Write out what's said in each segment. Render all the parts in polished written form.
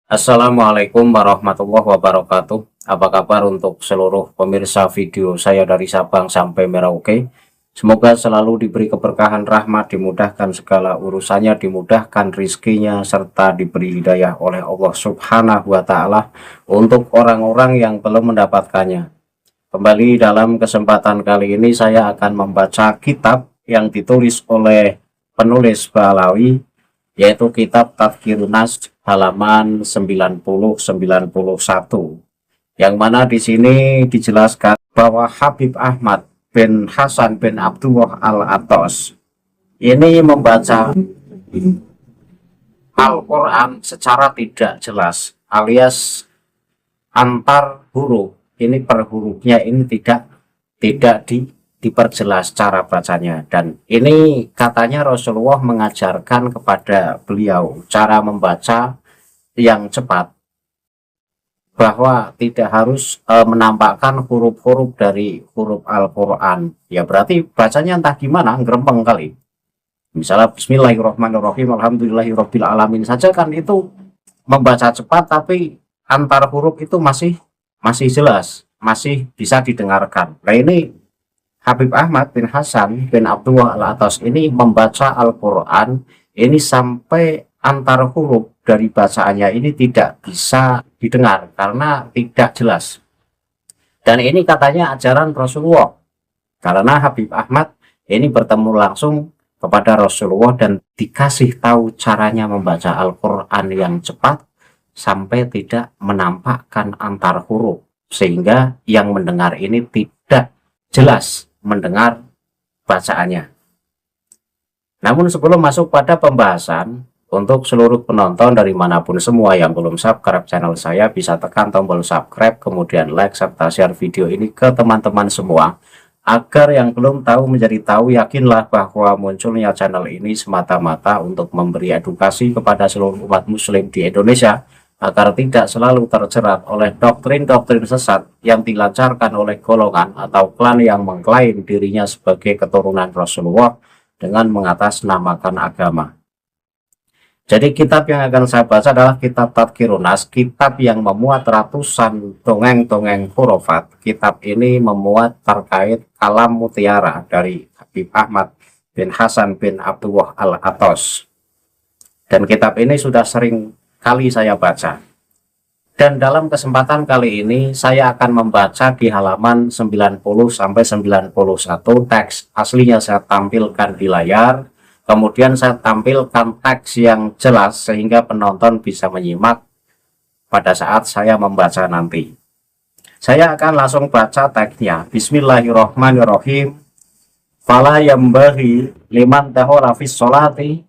Assalamualaikum warahmatullahi wabarakatuh. Apa kabar untuk seluruh pemirsa video saya dari Sabang sampai Merauke? Semoga selalu diberi keberkahan rahmat, dimudahkan segala urusannya, dimudahkan rizkinya, serta diberi hidayah oleh Allah Subhanahu wa Ta'ala untuk orang-orang yang belum mendapatkannya. Kembali dalam kesempatan kali ini, saya akan membaca kitab yang ditulis oleh penulis Balawi, yaitu kitab Tadhkirun Nas halaman 90-91, yang mana di sini dijelaskan bahwa Habib Ahmad bin Hasan bin Abdullah Al-Atos ini membaca Al-Quran secara tidak jelas, alias antar huruf ini per hurufnya ini tidak diperjelas cara bacanya. Dan ini katanya Rasulullah mengajarkan kepada beliau cara membaca yang cepat, bahwa tidak harus menampakkan huruf-huruf dari huruf Al-Quran. Ya berarti bacanya entah gimana, ngerempeng kali. Misalnya Bismillahirrahmanirrahim, Alhamdulillahirabbil alamin saja kan itu membaca cepat, tapi antar huruf itu masih jelas, masih bisa didengarkan. Nah ini Habib Ahmad bin Hasan bin Abdullah Al-Atas ini membaca Al-Quran ini sampai antar huruf dari bacaannya ini tidak bisa didengar karena tidak jelas. Dan ini katanya ajaran Rasulullah, karena Habib Ahmad ini bertemu langsung kepada Rasulullah dan dikasih tahu caranya membaca Al-Quran yang cepat sampai tidak menampakkan antar huruf, sehingga yang mendengar ini tidak jelas mendengar bacaannya. Namun sebelum masuk pada pembahasan, untuk seluruh penonton dari manapun semua yang belum subscribe channel saya, bisa tekan tombol subscribe, kemudian like serta share video ini ke teman-teman semua, agar yang belum tahu menjadi tahu. Yakinlah bahwa munculnya channel ini semata-mata untuk memberi edukasi kepada seluruh umat muslim di Indonesia, agar tidak selalu terjerat oleh doktrin-doktrin sesat yang dilancarkan oleh golongan atau klan yang mengklaim dirinya sebagai keturunan Rasulullah dengan mengatasnamakan agama. Jadi kitab yang akan saya baca adalah kitab Tadhkirun Nas, kitab yang memuat ratusan dongeng-dongeng khurafat. Kitab ini memuat terkait kalam mutiara dari Habib Ahmad bin Hasan bin Abdullah Al-Atos. Dan kitab ini sudah sering kali saya baca. Dan dalam kesempatan kali ini saya akan membaca di halaman 90-91. Teks aslinya saya tampilkan di layar. Kemudian saya tampilkan teks yang jelas sehingga penonton bisa menyimak pada saat saya membaca nanti. Saya akan langsung baca teksnya. Bismillahirrahmanirrahim. Fala yambaghi liman tahara fis sholati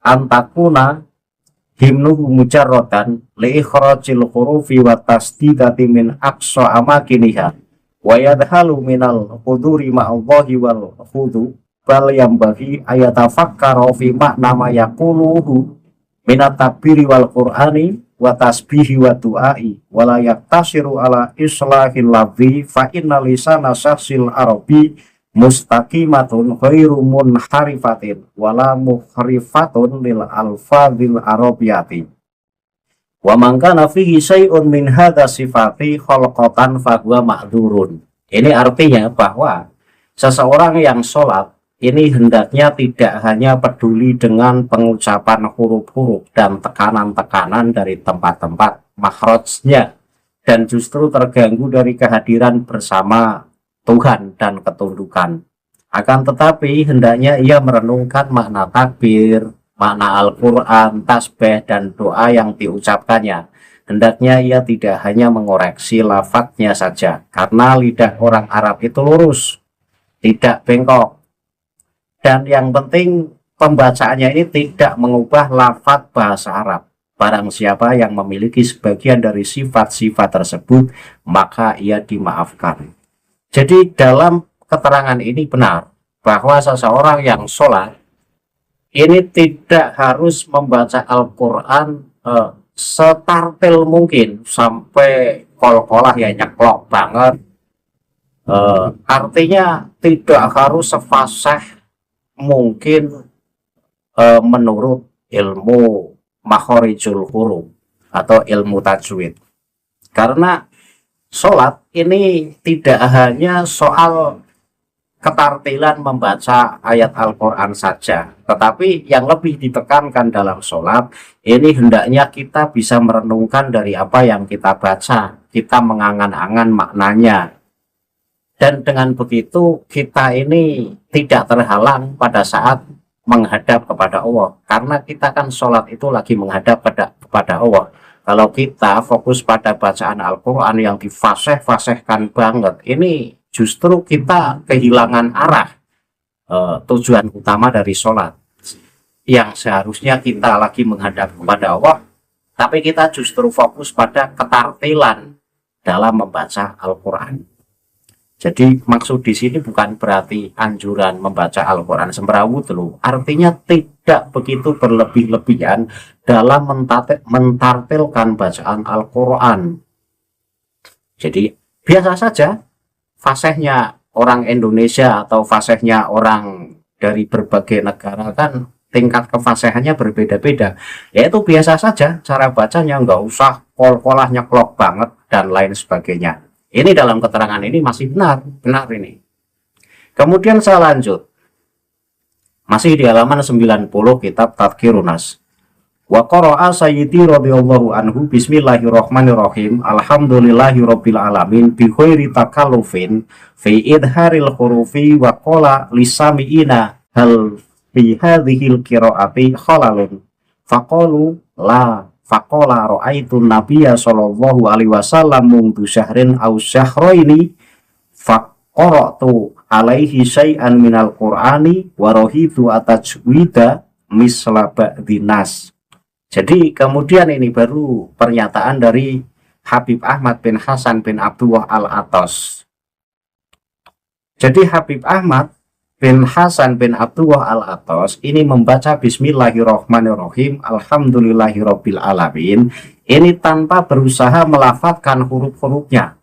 antakuna himnuhu mujarrodan liikhrajil hurufi wa tasdidati min aqsa amakiniha wa yadhalu minal huduri ma'allahi wal hudu bal yang bagi ayatafakkara fi makna ma yaquluhu minat takbiri wal qur'ani wa tasbihi wa du'ai wa la yaktasiru ala islahil lafzi fa inna lisana sahsil arabi mustaqimatun ghairu munharifatin wala muhrifatun lil alfadhil arabiyati wa man kana fihi syai'un min hadha sifati khalqatan fa huwa ma'dzurun. Ini artinya bahwa seseorang yang sholat ini hendaknya tidak hanya peduli dengan pengucapan huruf-huruf dan tekanan-tekanan dari tempat-tempat makhrajnya, dan justru terganggu dari kehadiran bersama Tuhan dan ketundukan. Akan tetapi hendaknya ia merenungkan makna takbir, makna Al-Quran, tasbih, dan doa yang diucapkannya. Hendaknya ia tidak hanya mengoreksi lafadznya saja, karena lidah orang Arab itu lurus, tidak bengkok. Dan yang penting pembacaannya ini tidak mengubah lafadz bahasa Arab. Barang siapa yang memiliki sebagian dari sifat-sifat tersebut, maka ia dimaafkan. Jadi dalam keterangan ini benar bahwa seseorang yang sholat ini tidak harus membaca Al-Quran setartil mungkin sampai kol-kolah ya nyeklok banget. Artinya tidak harus sefasih mungkin menurut ilmu makhorijul huruf. atau ilmu tajwid. Karena sholat ini tidak hanya soal ketartilan membaca ayat Al-Quran saja, tetapi yang lebih ditekankan dalam sholat ini hendaknya kita bisa merenungkan dari apa yang kita baca, kita mengangan-angan maknanya, dan dengan begitu kita ini tidak terhalang pada saat menghadap kepada Allah, karena kita kan sholat itu lagi menghadap kepada Allah. Kalau kita fokus pada bacaan Al-Quran yang difasih-fasihkan banget, ini justru kita kehilangan arah, tujuan utama dari sholat yang seharusnya kita lagi menghadap kepada Allah, tapi kita justru fokus pada ketartilan dalam membaca Al-Quran. Jadi maksud di sini bukan berarti anjuran membaca Al-Quran sembarangan dulu, artinya tidak begitu berlebih-lebihan dalam mentartilkan bacaan Al-Quran. Jadi biasa saja fasihnya orang Indonesia atau fasihnya orang dari berbagai negara kan tingkat kefasihannya berbeda-beda. Ya itu biasa saja cara bacanya, nggak usah kol-kolah nyeklok banget dan lain sebagainya. Ini dalam keterangan ini masih benar ini. Kemudian saya lanjut. Masih di halaman 90 kitab Tadhkirun Nas. Wa qara'a sayyidi radhiyallahu anhu bismillahirrahmanirrahim alhamdulillahirabbil alamin bi khairi takallufin fi idharil hurufi wa qala lisamiina hal fi hadhil qiraati khalalun faqalu la faqala ra'aitu nabiyya sallallahu alaihi wasallam mundu syahrin aw syahraini faqara'tu alaihi syai'an minal qur'ani wa rahitu atajwida misla ba'dinas. Jadi kemudian ini baru pernyataan dari Habib Ahmad bin Hasan bin Abdullah Al-Atas. Jadi Habib Ahmad bin Hasan bin Abdullah Al-Atas ini membaca Bismillahirrahmanirrahim Alhamdulillahirabbil alamin ini tanpa berusaha melafadzkan huruf-hurufnya.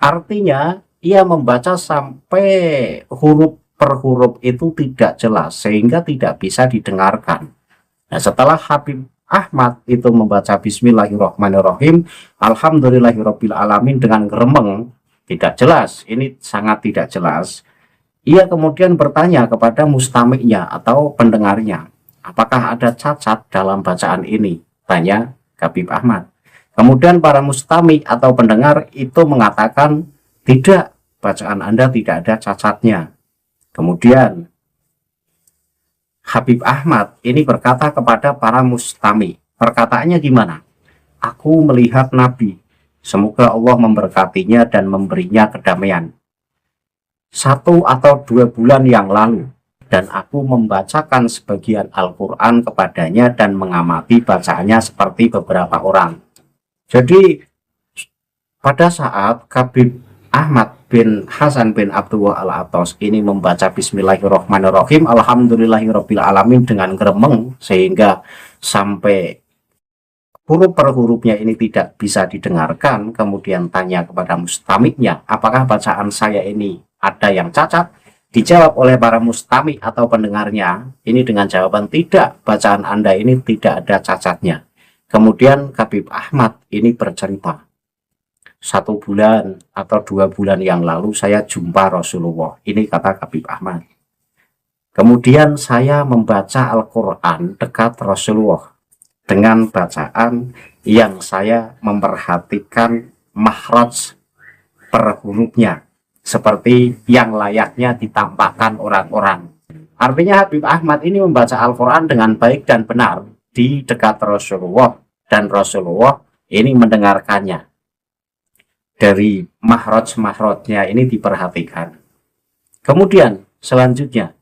Artinya ia membaca sampai huruf per huruf itu tidak jelas sehingga tidak bisa didengarkan. Nah, setelah Habib Ahmad itu membaca Bismillahirrahmanirrahim Alhamdulillahirabbil alamin dengan gremeng, tidak jelas, ini sangat tidak jelas. Ia kemudian bertanya kepada mustamiknya atau pendengarnya, apakah ada cacat dalam bacaan ini? Tanya Habib Ahmad. Kemudian para mustamik atau pendengar itu mengatakan, tidak, bacaan Anda tidak ada cacatnya. Kemudian Habib Ahmad ini berkata kepada para mustamik. Perkataannya gimana? Aku melihat Nabi, semoga Allah memberkatinya dan memberinya kedamaian, 1 atau 2 bulan yang lalu, dan aku membacakan sebagian Al-Quran kepadanya dan mengamati bacaannya seperti beberapa orang. Jadi pada saat Habib Ahmad bin Hasan bin Abdullah Al-Atas ini membaca Bismillahirrahmanirrahim Alhamdulillahirabbil alamin dengan gremeng sehingga sampai huruf per hurufnya ini tidak bisa didengarkan, kemudian tanya kepada mustamiknya, apakah bacaan saya ini ada yang cacat? Dijawab oleh para mustamik atau pendengarnya ini dengan jawaban, tidak, bacaan Anda ini tidak ada cacatnya. Kemudian Habib Ahmad ini bercerita, 1 bulan atau 2 bulan yang lalu saya jumpa Rasulullah, ini kata Habib Ahmad. Kemudian saya membaca Al-Quran dekat Rasulullah dengan bacaan yang saya memperhatikan makhraj per hurufnya seperti yang layaknya ditampakkan orang-orang. Artinya Habib Ahmad ini membaca Al-Quran dengan baik dan benar di dekat Rasulullah, dan Rasulullah ini mendengarkannya. Dari makhraj-makhrajnya ini diperhatikan. Kemudian selanjutnya,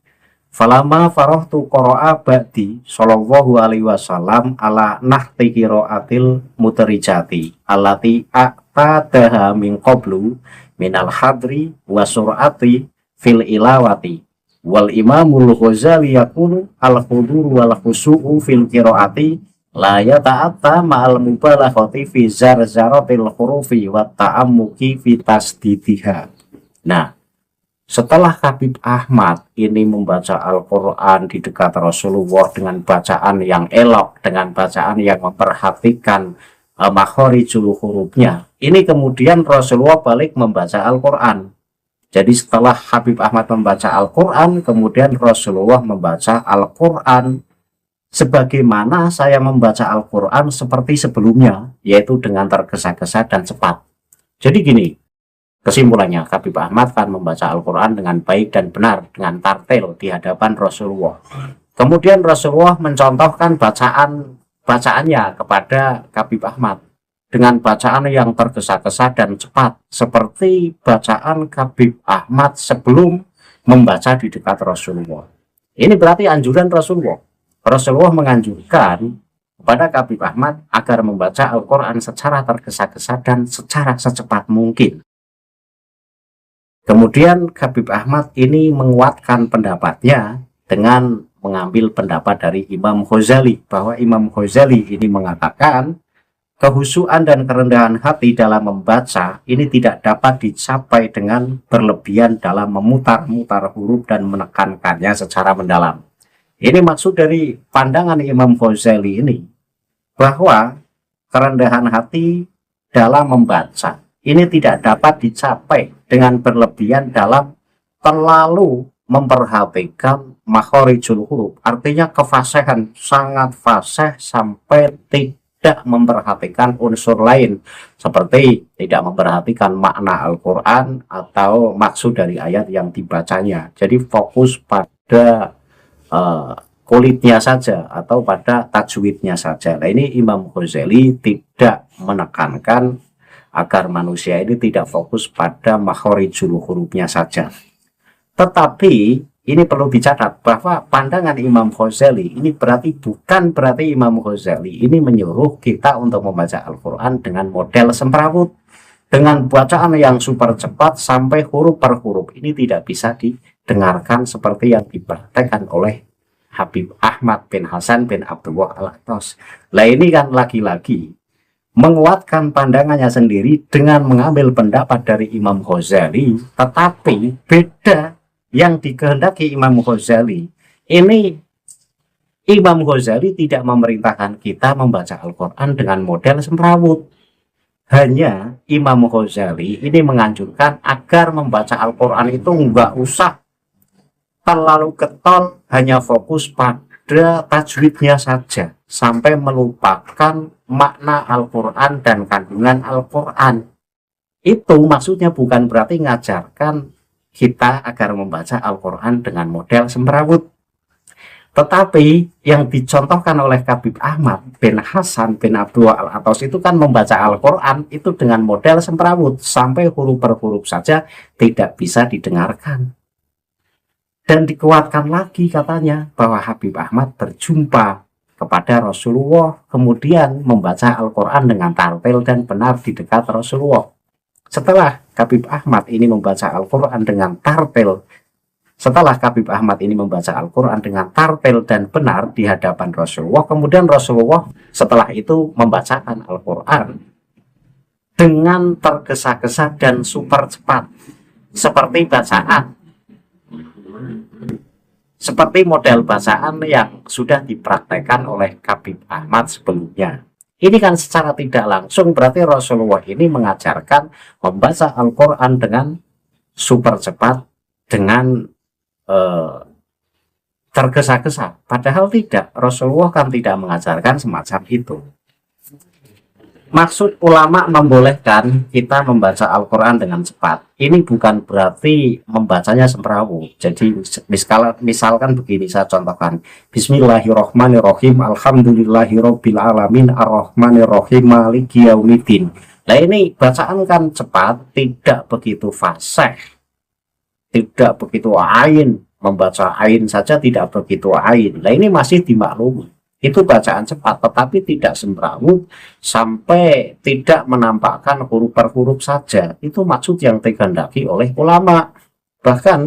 falama farahtu qara'a ba'di sallallahu alaihi wasallam ala nahti qiraatil mutarijati allati a'tadaha min qablu minal hadri wa sur'ati fil ilawati wal imamul Ghazali yaqulu al hudur wal khusu'u fil qiraati la yata'atta ma'al mubalaghati fi zarzaratil hurufi wa ta'ammuki fi tasdidiha. Nah, setelah Habib Ahmad ini membaca Al-Quran di dekat Rasulullah dengan bacaan yang elok, dengan bacaan yang memperhatikan makhorijul hurufnya. Ini kemudian Rasulullah balik membaca Al-Quran. Jadi setelah Habib Ahmad membaca Al-Quran, kemudian Rasulullah membaca Al-Quran sebagaimana saya membaca Al-Quran seperti sebelumnya, yaitu dengan tergesa-gesa dan cepat. Jadi gini, kesimpulannya, Habib Ahmad kan membaca Al-Quran dengan baik dan benar, dengan tartil di hadapan Rasulullah. Kemudian Rasulullah mencontohkan bacaannya kepada Habib Ahmad dengan bacaan yang tergesa-gesa dan cepat, seperti bacaan Habib Ahmad sebelum membaca di dekat Rasulullah. Ini berarti anjuran Rasulullah. Rasulullah menganjurkan kepada Habib Ahmad agar membaca Al-Quran secara tergesa-gesa dan secara secepat mungkin. Kemudian Habib Ahmad ini menguatkan pendapatnya dengan mengambil pendapat dari Imam Ghazali, bahwa Imam Ghazali ini mengatakan kehusuan dan kerendahan hati dalam membaca ini tidak dapat dicapai dengan berlebihan dalam memutar-mutar huruf dan menekankannya secara mendalam. Ini maksud dari pandangan Imam Ghazali ini, bahwa kerendahan hati dalam membaca ini tidak dapat dicapai dengan berlebihan dalam terlalu memperhatikan makhorijul huruf, artinya kefasihan, sangat fasih sampai tidak memperhatikan unsur lain, seperti tidak memperhatikan makna Al-Quran atau maksud dari ayat yang dibacanya. Jadi fokus pada kulitnya saja atau pada tajwidnya saja. Nah, ini Imam Ghazali tidak menekankan agar manusia ini tidak fokus pada makhorijul hurufnya saja. Tetapi ini perlu dicatat bahwa pandangan Imam Ghazali ini bukan berarti Imam Ghazali ini menyuruh kita untuk membaca Al-Quran dengan model semrawut, dengan bacaan yang super cepat sampai huruf per huruf. Ini tidak bisa didengarkan seperti yang dipraktekkan oleh Habib Ahmad bin Hasan bin Abdullah Al-Attas. Nah, ini kan lagi-lagi menguatkan pandangannya sendiri dengan mengambil pendapat dari Imam Ghazali, tetapi beda yang dikehendaki Imam Ghazali. Ini Imam Ghazali tidak memerintahkan kita membaca Al-Quran dengan model semrawut. Hanya Imam Ghazali ini menganjurkan agar membaca Al-Quran itu nggak usah terlalu getol, hanya fokus pada tajwidnya saja sampai melupakan makna Al-Quran dan kandungan Al-Quran. Itu maksudnya bukan berarti ngajarkan kita agar membaca Al-Quran dengan model semrawut. Tetapi yang dicontohkan oleh Habib Ahmad bin Hasan bin Abdullah Al-Attas itu kan membaca Al-Quran itu dengan model semrawut sampai huruf per huruf saja tidak bisa didengarkan. Dan dikuatkan lagi katanya bahwa Habib Ahmad berjumpa kepada Rasulullah, kemudian membaca Al-Quran dengan tartil dan benar di dekat Rasulullah. Setelah Habib Ahmad ini membaca Al-Quran dengan tartil, dan benar di hadapan Rasulullah, kemudian Rasulullah setelah itu membacakan Al-Quran dengan tergesa-gesa dan super cepat, seperti model bacaan yang sudah dipraktekkan oleh Habib Ahmad sebelumnya. Ini kan secara tidak langsung berarti Rasulullah ini mengajarkan membaca Al-Quran dengan super cepat, dengan tergesa-gesa. Padahal tidak, Rasulullah kan tidak mengajarkan semacam itu. Maksud ulama membolehkan kita membaca Al-Quran dengan cepat, ini bukan berarti membacanya semrawut. Jadi misalkan begini, saya contohkan: Bismillahirrohmanirrohim, Alhamdulillahirobbilalamin, Ar-Rahmanirrohim, Maliki Yaumiddin. Nah, ini bacaan kan cepat, tidak begitu fasih, tidak begitu ain, membaca ain saja tidak begitu ain. Nah, ini masih dimaklumi, itu bacaan cepat, tetapi tidak semrawut sampai tidak menampakkan huruf per huruf saja. Itu maksud yang dikehendaki oleh ulama. Bahkan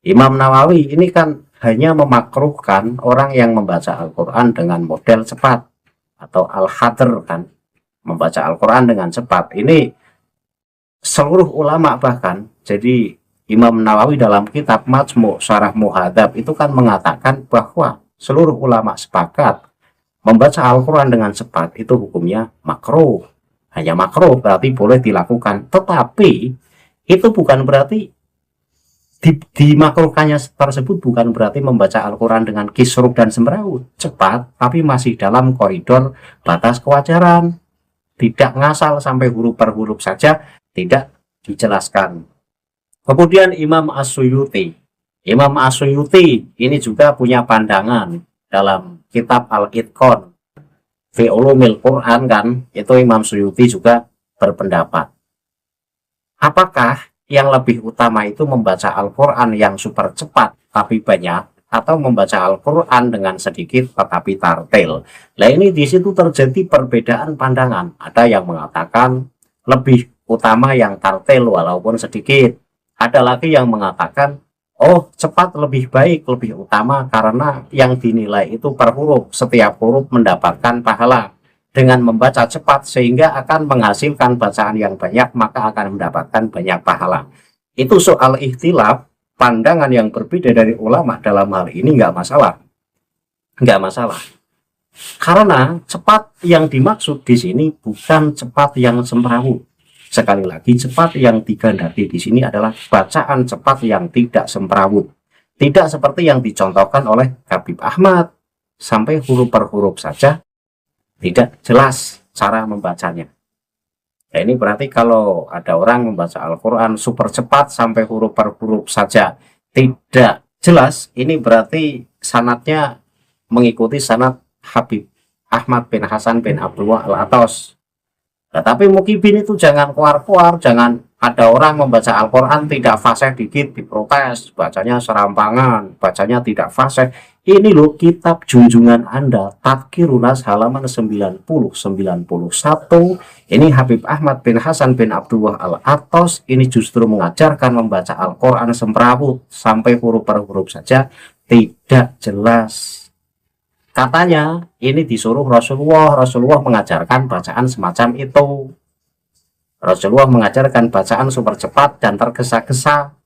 Imam Nawawi ini kan hanya memakruhkan orang yang membaca Al-Quran dengan model cepat atau al-hadr, kan, membaca Al-Quran dengan cepat. Ini seluruh ulama bahkan. Jadi Imam Nawawi dalam kitab Majmu' Syarah Muhadzab itu kan mengatakan bahwa seluruh ulama sepakat Membaca Al-Quran dengan cepat itu hukumnya makruh. Hanya makruh berarti boleh dilakukan. Tetapi itu bukan berarti dimakruhkannya tersebut bukan berarti membaca Al-Quran dengan kisruh dan semrawut. Cepat, tapi masih dalam koridor batas kewajaran. Tidak ngasal sampai huruf per huruf saja, tidak dijelaskan. Kemudian Imam As-Suyuti. Imam As-Suyuti ini juga punya pandangan dalam kitab Al-Itqan fi Ulumil Quran kan, itu Imam Suyuti juga berpendapat. Apakah yang lebih utama itu membaca Al-Quran yang super cepat tapi banyak, atau membaca Al-Quran dengan sedikit tetapi tartil? Nah ini di situ terjadi perbedaan pandangan. Ada yang mengatakan lebih utama yang tartil walaupun sedikit. Ada lagi yang mengatakan oh cepat lebih baik, lebih utama karena yang dinilai itu per huruf. Setiap huruf mendapatkan pahala. Dengan membaca cepat sehingga akan menghasilkan bacaan yang banyak, maka akan mendapatkan banyak pahala. Itu soal ikhtilaf, pandangan yang berbeda dari ulama dalam hal ini nggak masalah. Nggak masalah. Karena cepat yang dimaksud di sini bukan cepat yang semrawut. Sekali lagi, cepat yang digandati di sini adalah bacaan cepat yang tidak semrawut. Tidak seperti yang dicontohkan oleh Habib Ahmad. Sampai huruf per huruf saja tidak jelas cara membacanya. Nah, ini berarti kalau ada orang membaca Al-Quran super cepat sampai huruf per huruf saja tidak jelas, ini berarti sanadnya mengikuti sanad Habib Ahmad bin Hasan bin Abdullah Al-Atas. Nah, tapi mukibin itu jangan keluar-keluar, jangan ada orang membaca Al-Quran tidak fasih dikit diprotes, bacanya serampangan, bacanya tidak fasih. Ini loh kitab junjungan Anda, Tadkirunas halaman 90-91. Ini Habib Ahmad bin Hasan bin Abdullah Al-Atas, ini justru mengajarkan membaca Al-Quran semrawut, sampai huruf per huruf saja tidak jelas. Katanya ini disuruh Rasulullah mengajarkan bacaan semacam itu. Rasulullah mengajarkan bacaan super cepat dan tergesa-gesa.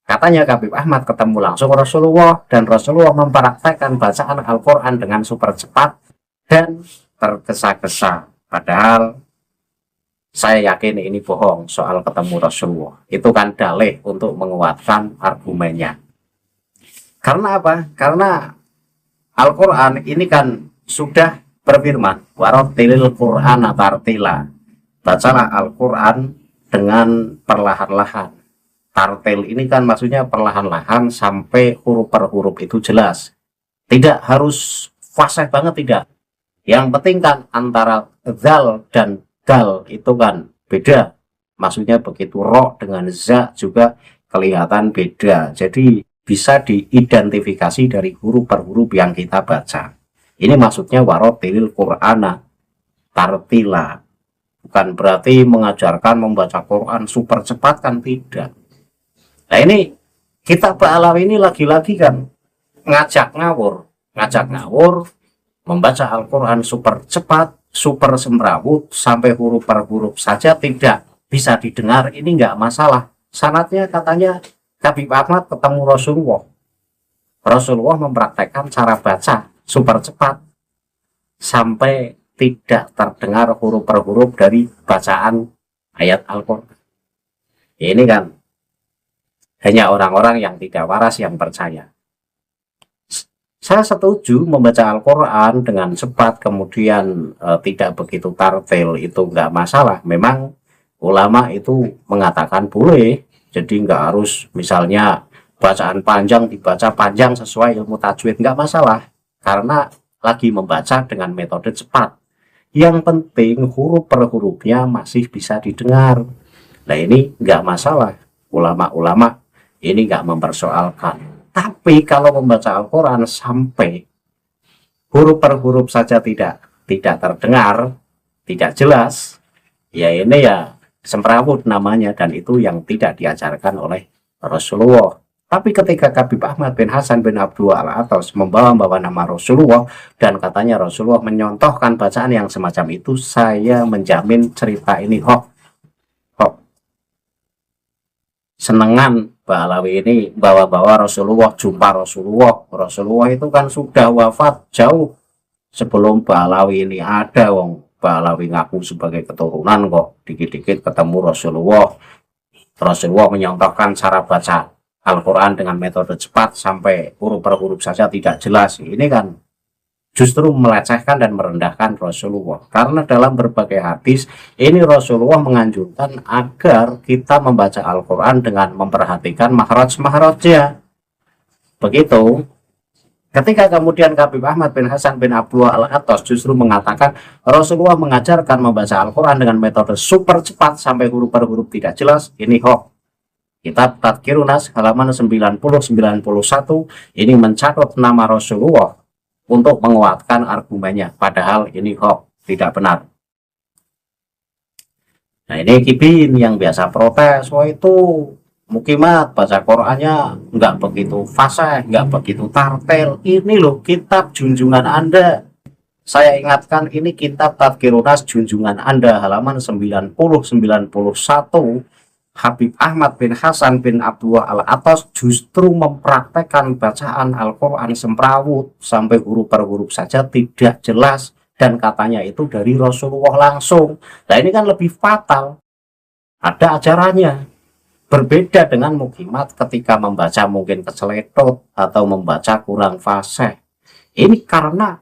Katanya Habib Ahmad ketemu langsung Rasulullah dan Rasulullah mempraktekkan bacaan Al-Quran dengan super cepat dan tergesa-gesa. Padahal saya yakin ini bohong soal ketemu Rasulullah. Itu kan dalih untuk menguatkan argumennya. Karena apa? Karena Al-Quran ini kan sudah berfirman warattilil Qur'ana tartila. Bacalah Al-Quran dengan perlahan-lahan. Tartil ini kan maksudnya perlahan-lahan sampai huruf per huruf itu jelas. Tidak harus fasih banget, tidak. Yang penting kan antara zal dan dal itu kan beda. Maksudnya begitu ro dengan za juga kelihatan beda. Jadi bisa diidentifikasi dari huruf per huruf yang kita baca. Ini maksudnya warattilil Qur'ana tartila. Bukan berarti mengajarkan membaca Quran super cepat kan, tidak. Nah ini kitab Ba'alawi ini lagi-lagi kan ngajak ngawur, membaca Al-Quran super cepat, super semrawut, sampai huruf per huruf saja tidak bisa didengar. Ini nggak masalah. Sanadnya katanya Habib Ahmad ketemu Rasulullah. Rasulullah mempraktekkan cara baca super cepat sampai tidak terdengar huruf per huruf dari bacaan ayat Al-Quran. Ini kan hanya orang-orang yang tidak waras yang percaya. Saya setuju membaca Al-Quran dengan cepat kemudian tidak begitu tartil, itu nggak masalah. Memang ulama itu mengatakan boleh, jadi nggak harus misalnya bacaan panjang dibaca panjang sesuai ilmu tajwid, nggak masalah. Karena lagi membaca dengan metode cepat. Yang penting huruf per hurufnya masih bisa didengar. Nah ini nggak masalah. Ulama-ulama ini nggak mempersoalkan. Tapi kalau membaca Al-Quran sampai huruf per huruf saja tidak terdengar, tidak jelas, ya ini ya semrawut namanya, dan itu yang tidak diajarkan oleh Rasulullah. Tapi ketika Habib Ahmad bin Hasan bin Abdullah Al-Atas membawa nama Rasulullah dan katanya Rasulullah menyontohkan bacaan yang semacam itu, saya menjamin cerita ini hoax. Senengan Ba'alawi ini bawa-bawa Rasulullah, jumpa Rasulullah itu kan sudah wafat jauh sebelum Ba'alawi ini ada, wong Ba'alawi ngaku sebagai keturunan kok, dikit-dikit ketemu Rasulullah menyontohkan cara baca Al-Quran dengan metode cepat sampai huruf per huruf saja tidak jelas. Ini kan justru melecehkan dan merendahkan Rasulullah. Karena dalam berbagai hadis, ini Rasulullah menganjurkan agar kita membaca Al-Quran dengan memperhatikan mahraj-mahrajnya. Begitu. Ketika kemudian Habib Ahmad bin Hasan bin Abdullah Al-Attas justru mengatakan Rasulullah mengajarkan membaca Al-Quran dengan metode super cepat sampai huruf per huruf tidak jelas, ini hoax. Kitab Tadhkirun Nas halaman 90-91 ini mencatat nama Rasulullah untuk menguatkan argumennya, padahal ini hoax, tidak benar. Nah, ini Kibin yang biasa protes, wah itu Mukimat baca Qurannya nggak begitu fasih, nggak begitu tartel. Ini loh kitab junjungan Anda. Saya ingatkan, ini kitab Tadhkirun Nas junjungan Anda halaman 90-91. Habib Ahmad bin Hasan bin Abdullah Al-Attas justru mempraktekkan bacaan Al-Quran semrawut sampai huruf per huruf saja tidak jelas, dan katanya itu dari Rasulullah langsung. Nah, ini kan lebih fatal. Ada ajarannya. Berbeda dengan Mukimat ketika membaca mungkin keceletot atau membaca kurang fasih. Ini karena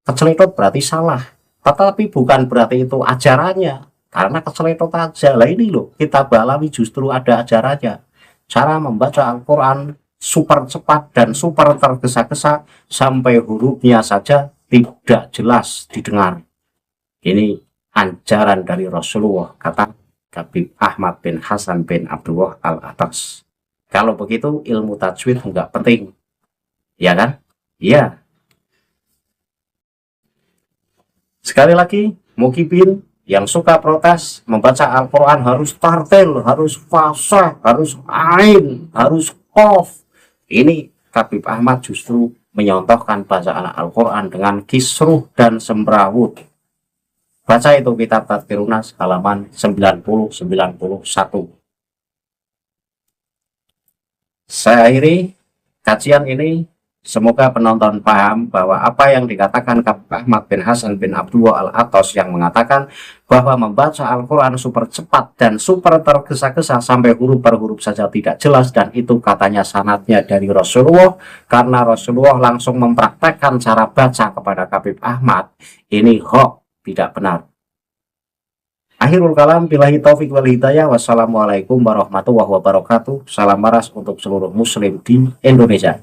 keceletot berarti salah, tetapi bukan berarti itu ajarannya. Karena keceletot aja. Lah ini loh, kita Ba'alawi justru ada ajarannya. Cara membaca Al-Quran super cepat dan super tergesa-gesa sampai hurufnya saja tidak jelas didengar. Ini ajaran dari Rasulullah, kata Habib Ahmad bin Hasan bin Abdullah Al-Attas. Kalau begitu ilmu tajwid enggak penting, ya kan? Iya. Sekali lagi, Mukibin yang suka protes membaca Al-Quran harus tartil, harus fasih, harus ain, harus qaf. Ini Habib Ahmad justru menyontohkan bacaan Al-Quran dengan kisruh dan semrawut. Baca itu kitab Tadhkirun Nas halaman 90-91. Saya akhiri kajian ini. Semoga penonton paham bahwa apa yang dikatakan Habib Ahmad bin Hasan bin Abdullah Al-Attas yang mengatakan bahwa membaca Al-Quran super cepat dan super tergesa-gesa sampai huruf per huruf saja tidak jelas, dan itu katanya sanadnya dari Rasulullah karena Rasulullah langsung mempraktekkan cara baca kepada Habib Ahmad, ini hoax, tidak benar. Akhirul kalam, billahi taufik wal hidayah. Wassalamualaikum warahmatullahi wabarakatuh. Salam waras untuk seluruh muslim di Indonesia.